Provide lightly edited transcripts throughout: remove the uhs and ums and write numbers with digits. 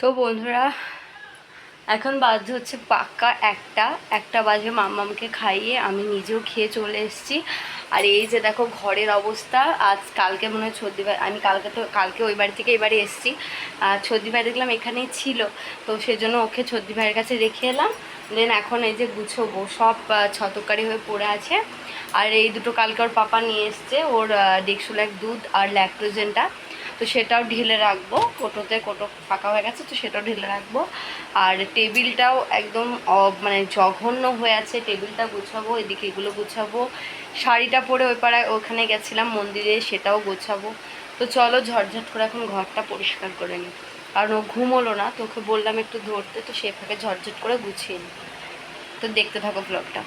তো বন্ধুরা, এখন বাজে হচ্ছে পাক্কা একটা বাজে। মাম্মামকে খাইয়ে আমি নিজেও খেয়ে চলে এসেছি। আর এই যে দেখো ঘরের অবস্থা। কালকে মনে হয় ছর্দি ভাই, আমি কালকে ওই বাড়ি থেকে এই বাড়ি এসেছি। আর ছর্দি ভাই দেখলাম এখানেই ছিল, তো সেজন্য ওকে ছর্দি ভাইয়ের কাছে রেখে এলাম। দেন এখন এই যে গুছোবো, সব ছতকারি হয়ে পড়ে আছে। আর এই দুটো কালকে ওর পাপা নিয়ে এসছে, ওর ডেক্সুলাক দুধ আর ল্যাক্টোজেনটা, তো সেটাও ঢেলে রাখবো। কোটো ফাঁকা হয়ে গেছে, তো সেটাও ঢেলে রাখবো। আর টেবিলটাও একদম মানে জঘন্য হয়ে আছে, টেবিলটা গুছাবো, এদিকে এগুলো গুছাবো। শাড়িটা পরে ওই পাড়ায় ওখানে গেছিলাম মন্দিরে, সেটাও গোছাবো। তো চলো ঝটঝট করে এখন ঘরটা পরিষ্কার করে নিই। কারণ ও ঘুমোলো না, তোকে বললাম একটু ধরতে, তো সে ফাঁকে ঝটঝট করে গুছিয়ে নিই। তো দেখতে থাকো ব্লগটা।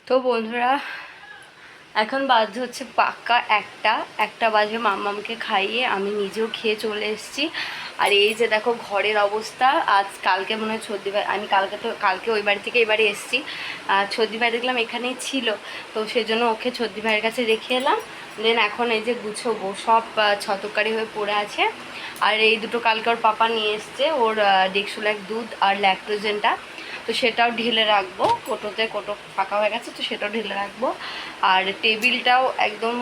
তো বন্ধুরা, এখন বাজে হচ্ছে পাক্কা একটা বাজে। মাম্মামকে খাইয়ে আমি নিজেও খেয়ে চলে এসেছি। আর এই যে দেখো ঘরের অবস্থা। কালকে মনে হয় ছর্দি ভাই, আমি কালকে ওই বাড়ি থেকে এই বাড়ি এসেছি। ছর্দি ভাই দেখলাম এখানেই ছিল, তো সেজন্য ওকে ছর্দি ভাইয়ের কাছে রেখে এলাম। দেন এখন এই যে গুছোবো, সব ছতকারি হয়ে পড়ে আছে। আর এই দুটো কালকে ওর পাপা নিয়ে এসছে, ওর ডেক্সুলাক দুধ আর ল্যাক্টোজেনটা, তো সেটাও ঢেলে রাখবো। কোটো ফাঁকা হয়ে গেছে, তো সেটাও ঢেলে রাখবো। আর টেবিলটাও একদম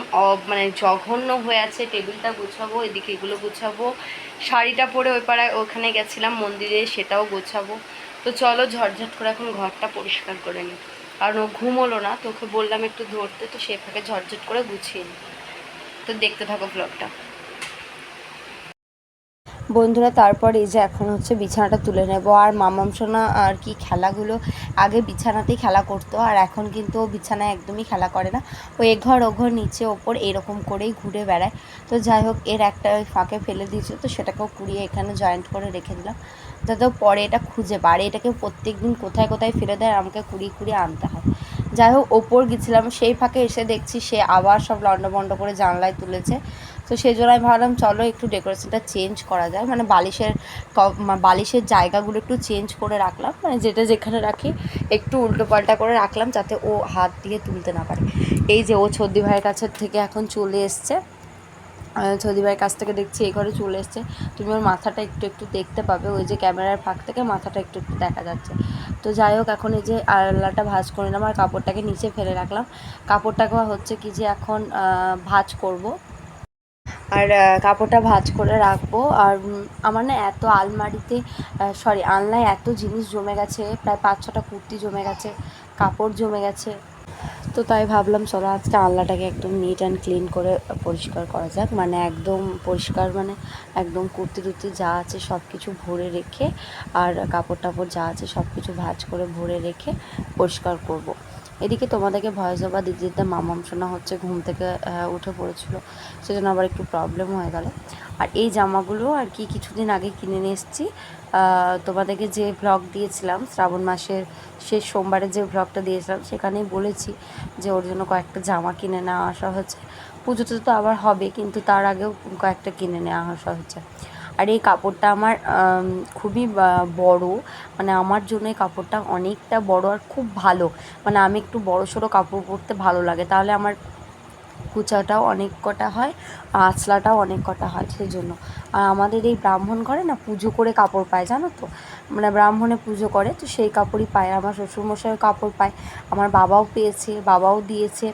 মানে জঘন্য হয়ে আছে, টেবিলটা গুছাবো, এদিকে এগুলো গুছাবো। শাড়িটা পরে ওই পাড়ায় ওখানে গেছিলাম মন্দিরে, সেটাও গোছাবো। তো চলো ঝটঝট করে এখন ঘরটা পরিষ্কার করে নিই। কারণ ও ঘুমোলো না, তোকে বললাম একটু ধরতে, তো সে ফাঁকে ঝটঝট করে গুছিয়ে নিই। তো দেখতে থাকো ব্লগটা। বন্ধুরা, তারপর এই যে এখন হচ্ছে বিছানাটা তুলে নেব। আর মামাম সোনা আর কি খেলাগুলো আগে বিছানাতেই খেলা করতো, আর এখন কিন্তু ও বিছানায় একদমই খেলা করে না। ও এঘর ওঘর নিচে ওপর এরকম করেই ঘুরে বেড়ায়। তো যাই হোক, এর একটা ওই ফাঁকে ফেলে দিয়েছিল, তো সেটাকেও কুড়িয়ে এখানে জয়েন্ট করে রেখে দিলাম, যাতে পরে এটা খুঁজে পারে। এটাকে প্রত্যেক দিন কোথায় কোথায় ফেলে দেয়, আর আমাকে কুড়িয়ে কুড়িয়ে আনতে হয়। যাই হোক, ওপর গেছিলাম, সেই ফাঁকে এসে দেখছি সে আবার সব লণ্ডভণ্ড করে জানলায় তুলেছে। তো সেই জন্য আমি ভাবলাম চলো একটু ডেকোরেশনটা চেঞ্জ করা যায়, মানে বালিশের জায়গাগুলো একটু চেঞ্জ করে রাখলাম, মানে যেটা যেখানে রাখি একটু উল্টোপাল্টা করে রাখলাম, যাতে ও হাত দিয়ে তুলতে না পারে। এই যে ও ছর্দি ভাইয়ের কাছের থেকে এখন চলে এসছে, ছর্দি ভাইয়ের কাছ থেকে দেখছি এই ঘরে চলে এসছে। তুমি ওর মাথাটা একটু একটু দেখতে পাবে, ওই যে ক্যামেরার ফাঁক থেকে মাথাটা একটু একটু দেখা যাচ্ছে। তো যাই হোক, এখন এই যে আড়ালাটা ভাঁজ করে নিলাম, আর কাপড়টাকে নিচে ফেলে রাখলাম। কাপড়টাকে হচ্ছে কি যে এখন ভাঁজ করব, আর কাপড়টা ভাঁজ করে রাখবো। আর আমার না এত আলমারিতে আলনায় এত জিনিস জমে গেছে, প্রায় 5-6টা কুর্তি জমে গেছে, কাপড় জমে গেছে। তো তাই ভাবলাম চলো আজকে আলনাটাকে একদম নিট অ্যান্ড ক্লিন করে পরিষ্কার করা যাক, মানে একদম পরিষ্কার, মানে একদম কুর্তি টুর্তি যা আছে সব কিছু ভরে রেখে, আর কাপড় টাপড় যা আছে সব কিছু ভাঁজ করে ভরে রেখে পরিষ্কার করব। এদিকে তোমাদেরকে ভয়েস ওভার দিতে দিতে মামাম শোনা হচ্ছে ঘুম থেকে উঠে পড়েছিল, সেজন্য আবার একটু প্রবলেম হয়ে গেল। আর এই জামাগুলো আর কি কিছুদিন আগে কিনে নিয়ে এসেছি। তোমাদেরকে যে ভ্লগ দিয়েছিলাম শ্রাবণ মাসের শেষ সোমবারে, যে ভ্লগটা দিয়েছিলাম সেখানেই বলেছি যে ওর জন্য কয়েকটা জামা কিনে নেওয়া আসা হচ্ছে। পুজোতে তো আবার হবে, কিন্তু তার আগেও কয়েকটা কিনে নেওয়া আসা হচ্ছে। আর এই কাপড়টা আমার খুবই বড়, মানে আমার জন্য এই কাপড়টা অনেকটা বড় আর খুব ভালো। মানে আমি একটু বড়সড় কাপড় পরতে ভালো লাগে, তাহলে আমার কুচাটাও অনেক কটা হয়, আঁচলাটাও অনেক কটা হয়, সেজন্য। আর আমাদের এই ব্রাহ্মণ ঘরে না পুজো করে কাপড় পায়, জানো তো, মানে ব্রাহ্মণে পুজো করে তো সেই কাপড়ই পায়। আমার শ্বশুরমশাইও কাপড় পায়, আমার বাবাও পেয়েছে, বাবাও দিয়েছে,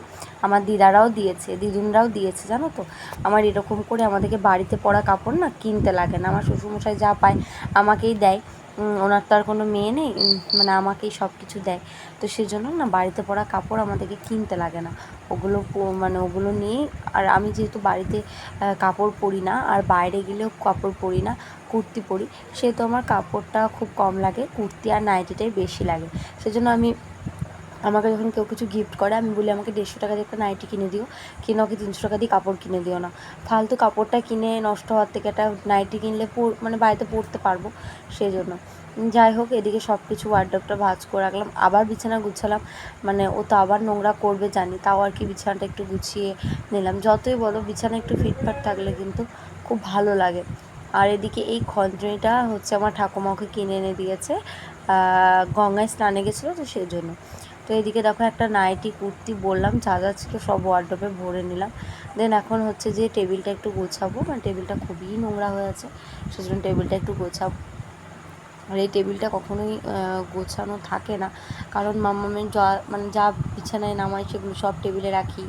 আমার দিদারাও দিয়েছে, দিদুনরাও দিয়েছে, জানো তো। আমার এরকম করে আমাদেরকে বাড়িতে পরা কাপড় না কিনতে লাগে না, আমার শ্বশুরমশাই যা পায় আমাকেই দেয়। ওনার তো আর কোনো মেয়ে নেই, মানে আমাকেই সব কিছু দেয়। তো সেজন্য না বাড়িতে পরা কাপড় আমাদেরকে কিনতে লাগে না, ওগুলো মানে ওগুলো নিয়ে। আর আমি যেহেতু বাড়িতে কাপড় পরি না আর বাইরে গেলেও কাপড় পরি না, কুর্তি পরি, সেহেতু আমার কাপড়টা খুব কম লাগে, কুর্তি আর নাইটিটাই বেশি লাগে। সেজন্য আমাকে যখন কেউ কিছু গিফট করে আমি বলি আমাকে 150 টাকা দিয়ে একটা নাইটি কিনে দিও, কিংবা ওকে 300 টাকা দিয়ে কাপড় কিনে দিও না। ফালতু কাপড়টা কিনে নষ্ট হওয়ার থেকে একটা নাইটি কিনলে মানে বাড়িতে পরতে পারবো, সেই জন্য। যাই হোক, এদিকে সব কিছু ওয়ার্ডরোবটা ভাঁজ করে রাখলাম, আবার বিছানা গুছালাম। মানে ও তো আবার নোংরা করবে জানি, তাও আর কি বিছানাটা একটু গুছিয়ে নিলাম। যতই বলো বিছানা একটু ফিটফাট থাকলে কিন্তু খুব ভালো লাগে। আর এদিকে এই খঞ্জনিটা হচ্ছে আমার ঠাকুমাকে কিনে এনে দিয়েছে, গঙ্গায় স্নানে গেছিলো তো সেই জন্য। তো এদিকে দেখো একটা নাইটি, কুর্তি, বললাম যা যা ছিল সব ওয়ার্ডরোবে ভরে নিলাম। দেন এখন হচ্ছে যে টেবিলটা একটু গোছাবো, মানে টেবিলটা খুবই নোংরা হয়ে আছে, সেজন্য টেবিলটা একটু গোছাবো। আর এই টেবিলটা কখনোই গোছানো থাকে না, কারণ মামামের যা বিছানায় নামাই সেগুলো সব টেবিলে রাখি,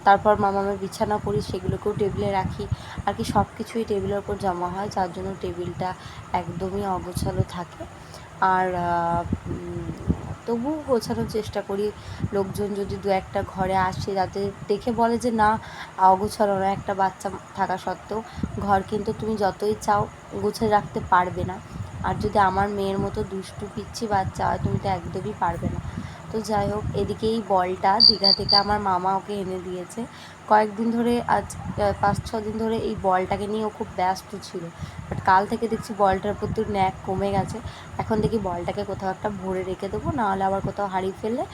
তারপর মামামের বিছানা করি সেগুলোকেও টেবিলে রাখি, আর কি সব কিছুই টেবিলের ওপর জমা হয়, যার জন্য টেবিলটা একদমই অগোছালো থাকে। আর তবুও গোছানোর চেষ্টা করি, লোকজন যদি দু একটা ঘরে আসে যাতে দেখে বলে যে না অগোছালো না। একটা বাচ্চা থাকা সত্ত্বেও ঘর কিন্তু তুমি যতই চাও গুছিয়ে রাখতে পারবে না, আর যদি আমার মেয়ের মতো দুষ্টু পিচ্ছি বাচ্চা হয় তুমি তো একদমই পারবে না। তো যাই হোক, এদিকে এই বলটা দীঘা থেকে আমার মামা ওকে এনে দিয়েছে। কয়েকদিন ধরে, আজ 5-6 দিন ধরে এই বলটাকে নিয়ে ও খুব ব্যস্ত ছিল, বাট কাল থেকে দেখছি বলটার প্রতি ন্যাক কমে গেছে। এখন দেখি বলটাকে কোথাও একটা ভরে রেখে দেবো, নাহলে আবার কোথাও হারিয়ে ফেললে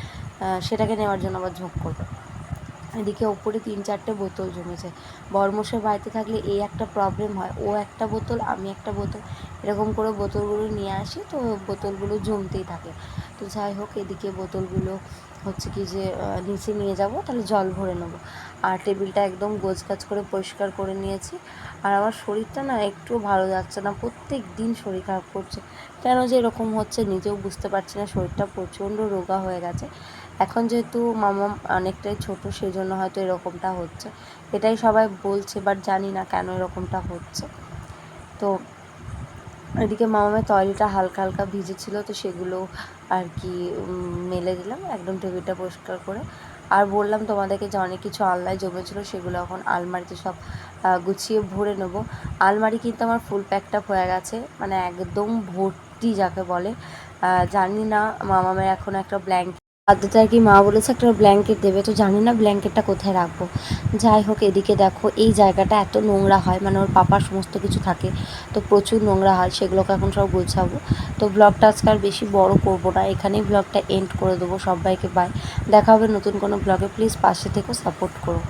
সেটাকে নেওয়ার জন্য আবার ঝোঁক করবে। এদিকে ওপরে 3-4টে বোতল জমেছে। বরমশাই বাড়িতে থাকলে এই একটা প্রবলেম হয়, ও একটা বোতল আমি একটা বোতল এরকম করে বোতলগুলো নিয়ে আসি, তো বোতলগুলো জমতেই থাকে। তো যাই হোক, এদিকে বোতলগুলো হচ্ছে কি যে নিচে নিয়ে যাব, তাহলে জল ভরে নেবো। আর টেবিলটা একদম গোছগাছ করে পরিষ্কার করে নিয়েছি। আর আমার শরীরটা না একটুও ভালো যাচ্ছে না, প্রত্যেক দিন শরীর খারাপ করছে, কেন যে এরকম হচ্ছে নিজেও বুঝতে পারছি না। শরীরটা প্রচণ্ড রোগা হয়ে গেছে। এখন যেহেতু মামা অনেকটাই ছোট, সেই জন্য হয়তো এরকমটা হচ্ছে, এটাই সবাই বলছে, বাট জানি না কেন এরকমটা হচ্ছে। তো এদিকে মামামের টয়লেটটা হালকা হালকা ভিজেছিল, তো সেগুলো আর কি মেলে দিলাম একদম টেবিলটা পরিষ্কার করে। আর বললাম তোমাদেরকে যে অনেক কিছু আলনায় জমেছিলো, সেগুলো এখন আলমারিতে সব গুছিয়ে ভরে নেবো। আলমারি কিন্তু আমার ফুল প্যাকড আপ হয়ে গেছে, মানে একদম ভর্তি যাকে বলে। জানি না, মামামের এখন একটা ব্ল্যাঙ্কেট আদতে আর কি মা বলেছে একটা ব্ল্যাঙ্কেট দেবে, তো জানি না ব্ল্যাঙ্কেটটা কোথায় রাখবো। যাই হোক, এদিকে দেখো এই জায়গাটা এত নোংরা হয়, মানে ওর পাপার সমস্ত কিছু থাকে, তো প্রচুর নোংরা হয়, সেগুলোকে এখন সব গোছাবো। তো ব্লগটা আজকে আর বেশি বড় করবো না, এখানেই ব্লগটা এন্ড করে দেবো। সবাইকে বাই, দেখা হবে নতুন কোনো ব্লগে। প্লিজ পাশে থেকেও সাপোর্ট করো।